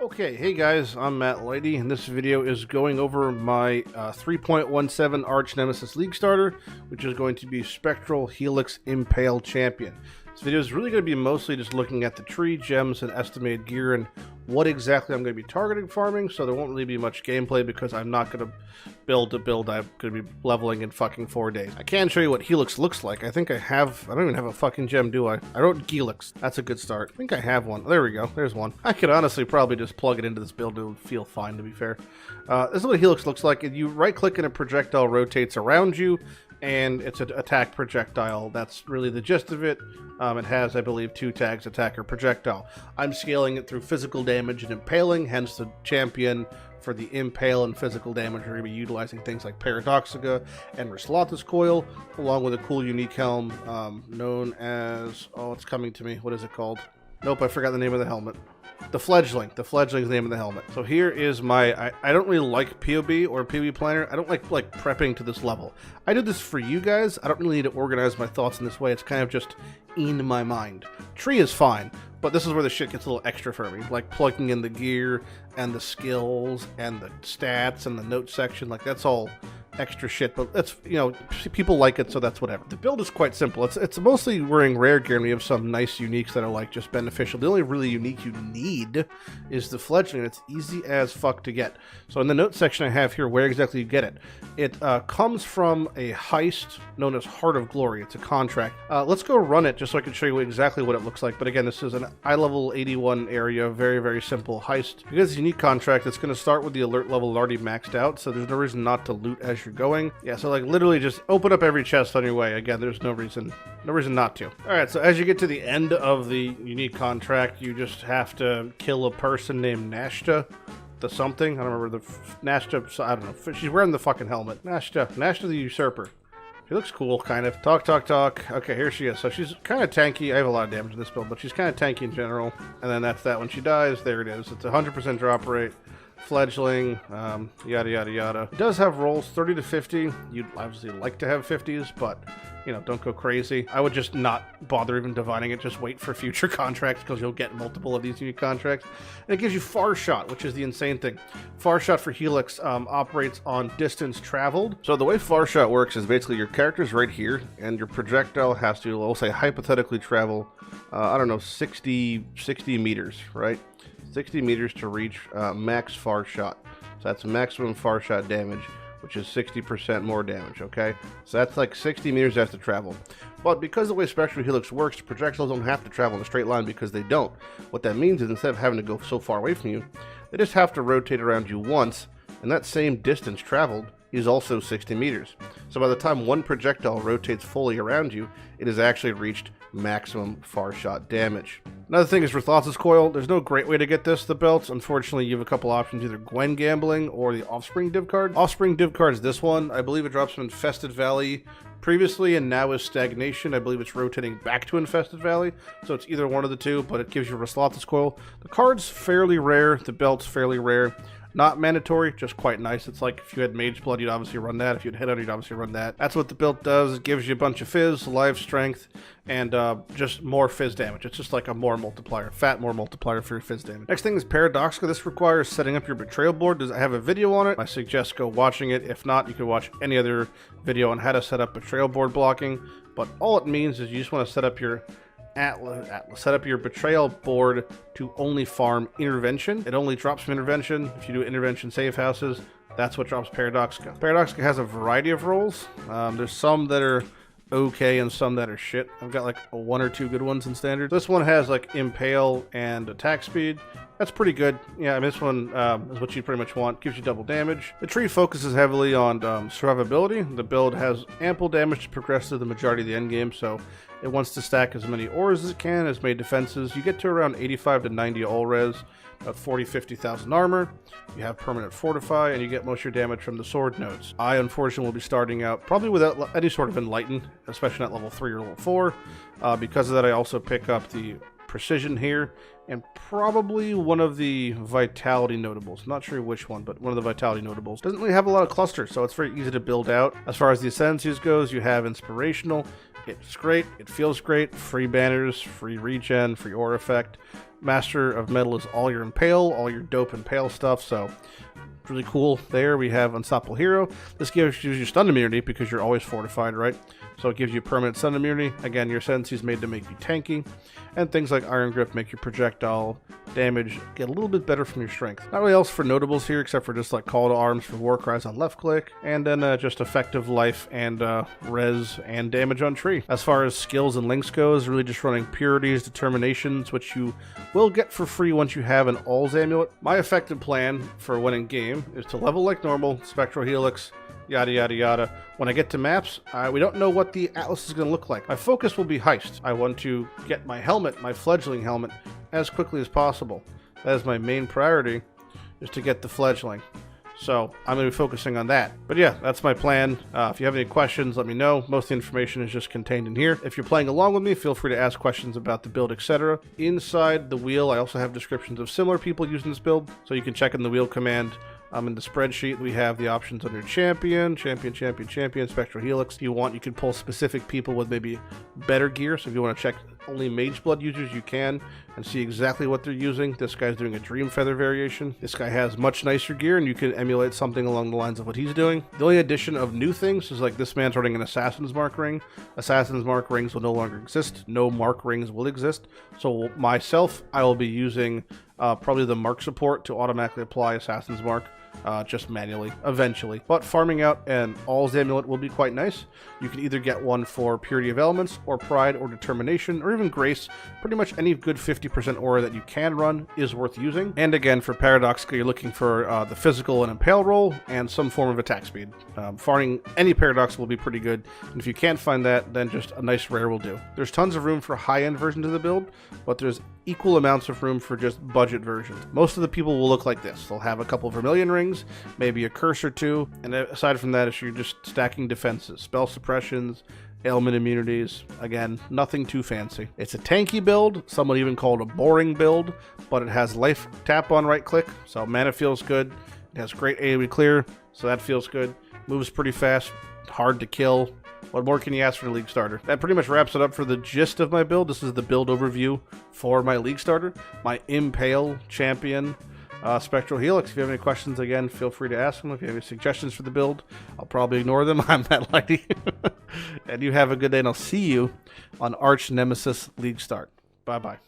Okay, hey guys, I'm Matt Lighty, and this video is going over my 3.17 Arch Nemesis League starter, which is going to be Spectral Helix Impale Champion. This video is really going to be mostly just looking at the tree, gems, and estimated gear, and what exactly I'm going to be targeting farming, so there won't really be much gameplay because I'm not going to build a build I'm going to be leveling in fucking 4 days. I can show you what Helix looks like. I think I don't even have a fucking gem, do I? I wrote Helix. That's a good start. I think I have one. There we go. There's one. I could honestly probably just plug it into this build. It would feel fine, to be fair. This is what Helix looks like. You right-click and a projectile rotates around you, and it's an attack projectile. That's really the gist of it. It has, I believe, 2 tags, attack or projectile. I'm scaling it through physical damage and impaling, hence the champion for the impale and physical damage. We're going to be utilizing things like Paradoxica and Rislothus Coil, along with a cool unique helm known as, oh, it's coming to me. What is it called? Nope, I forgot the name of the helmet. The Fledgling. The Fledgling is the name of the helmet. So here is my... I don't really like POB or POB planner. I don't like prepping to this level. I did this for you guys. I don't really need to organize my thoughts in this way. It's kind of just in my mind. Tree is fine, but this is where the shit gets a little extra for me. Like plugging in the gear and the skills and the stats and the notes section. Like that's all extra shit, but that's, you know, people like it, so that's whatever. The build is quite simple. It's mostly wearing rare gear, and we have some nice uniques that are like just beneficial. The only really unique you need is the Fledgling. It's easy as fuck to get. So in the notes section I have here where exactly you get it. It comes from a heist known as Heart of Glory. It's a contract. Let's go run it just so I can show you exactly what it looks like. But again, this is an eye level 81 area, very, very simple heist. Because it's a unique contract, it's going to start with the alert level already maxed out, so there's no reason not to loot as you're going. Yeah, so like literally just open up every chest on your way. Again, there's no reason not to. Alright, so as you get to the end of the unique contract, you just have to kill a person named Nashta. The something, I don't remember the Nashta, I don't know. She's wearing the fucking helmet. Nashta the Usurper. She looks cool, kind of. Talk. Okay, here she is. So she's kind of tanky. I have a lot of damage in this build, but she's kind of tanky in general. And then that's that. When she dies, there it is. It's 100% drop rate. Fledgling, yada yada yada. It does have rolls 30 to 50. You'd obviously like to have 50s, but you know, don't go crazy. I would just not bother even dividing it. Just wait for future contracts because you'll get multiple of these unique contracts. And it gives you Far Shot, which is the insane thing. Far Shot for Helix operates on distance traveled. So the way Far Shot works is basically your character's right here, and your projectile has to, we'll say, hypothetically travel, I don't know, 60 meters, right? 60 meters to reach max Far Shot. So that's maximum Far Shot damage, which is 60% more damage, okay? So that's like 60 meters has to travel. But because of the way Spectral Helix works, projectiles don't have to travel in a straight line because they don't. What that means is instead of having to go so far away from you, they just have to rotate around you once, and that same distance traveled is also 60 meters. So by the time one projectile rotates fully around you, it has actually reached maximum Far Shot damage. Another thing is Rislothus Coil. There's no great way to get the belts. Unfortunately, you have a couple options, either Gwen Gambling or the Offspring div card. Offspring div card is this one. I believe it drops from Infested Valley previously and now is Stagnation. I believe it's rotating back to Infested Valley, so it's either one of the two, but it gives you Rislothus Coil. The card's fairly rare, the belt's fairly rare. Not mandatory, just quite nice. It's like if you had Mage Blood, you'd obviously run that. If you had Headhunter, you'd obviously run that. That's what the build does. It gives you a bunch of Fizz, Life Strength, and just more Fizz damage. It's just like a more multiplier, more multiplier for your Fizz damage. Next thing is Paradoxica. This requires setting up your Betrayal board. I have a video on it. I suggest go watching it. If not, you can watch any other video on how to set up Betrayal board blocking. But all it means is you just want to set up your set up your Betrayal board to only farm Intervention. It only drops from Intervention. If you do Intervention save houses, that's what drops Paradoxica. Paradoxica has a variety of roles. There's some that are okay and some that are shit. I've got like 1 or 2 good ones in standard. This one has like Impale and attack speed. That's pretty good. Yeah, I mean, this one is what you pretty much want. Gives you double damage. The tree focuses heavily on survivability. The build has ample damage to progress through the majority of the endgame, so it wants to stack as many ores as it can, as many defenses. You get to around 85 to 90 all res, about 40-50,000 armor. You have permanent fortify, and you get most of your damage from the sword nodes. I, unfortunately, will be starting out probably without any sort of enlighten, especially at level 3 or level 4. Because of that, I also pick up the precision here, and probably one of the Vitality notables. Not sure which one, but one of the Vitality notables. Doesn't really have a lot of clusters, so it's very easy to build out. As far as the Ascendancies goes, you have Inspirational. It's great. It feels great. Free banners, free regen, free aura effect. Master of Metal is all your Impale, all your dope Impale stuff, so really cool. There we have Unstoppable Hero. This gives you stun immunity because you're always fortified, right? So it gives you permanent stun immunity. Again, your Ascendancy is made to make you tanky, and things like Iron Grip make your projectile damage get a little bit better from your strength. Not really else for notables here except for just like Call to Arms for War Cries on left click, and then just effective life and res and damage on tree. As far as skills and links goes, really just running Purities, Determinations, which you will get for free once you have an All's Amulet. My effective plan for winning game is to level like normal, Spectral Helix, yada yada yada. When I get to maps, we don't know what the Atlas is going to look like. My focus will be heist. I want to get my helmet, my fledgling helmet, as quickly as possible. That is my main priority, is to get the fledgling. So I'm going to be focusing on that. But yeah, that's my plan. If you have any questions, let me know. Most of the information is just contained in here. If you're playing along with me, feel free to ask questions about the build, etc. Inside the wheel, I also have descriptions of similar people using this build, so you can check in the wheel command. In the spreadsheet, we have the options under champion, Spectral Helix. If you want, you can pull specific people with maybe better gear. So if you want to check only Mage Blood users, you can, and see exactly what they're using. This guy's doing a Dream Feather variation. This guy has much nicer gear, and you can emulate something along the lines of what he's doing. The only addition of new things is like this man's running an Assassin's Mark ring. Assassin's Mark rings will no longer exist. No Mark rings will exist. So myself, I will be using probably the Mark support to automatically apply Assassin's Mark. Just manually, eventually. But farming out an All's Amulet will be quite nice. You can either get one for Purity of Elements, or Pride, or Determination, or even Grace. Pretty much any good 50% aura that you can run is worth using. And again, for Paradoxical, you're looking for the physical and Impale roll, and some form of attack speed. Farming any Paradoxical will be pretty good, and if you can't find that, then just a nice rare will do. There's tons of room for high-end versions of the build, but there's equal amounts of room for just budget versions. Most of the people will look like this. They'll have a couple of Vermilion rings, maybe a curse or two, and aside from that, it's you're just stacking defenses, spell suppressions, ailment immunities. Again, nothing too fancy. It's a tanky build, some would even call it a boring build, but it has life tap on right click, so mana feels good. It has great AoE clear, so that feels good. Moves pretty fast, hard to kill. What more can you ask for a League starter? That pretty much wraps it up for the gist of my build. This is the build overview for my League starter, my Impale champion, Spectral Helix. If you have any questions, again, feel free to ask them. If you have any suggestions for the build, I'll probably ignore them. I'm Mathew Lighty. And you have a good day, and I'll see you on Arch Nemesis League Start. Bye-bye.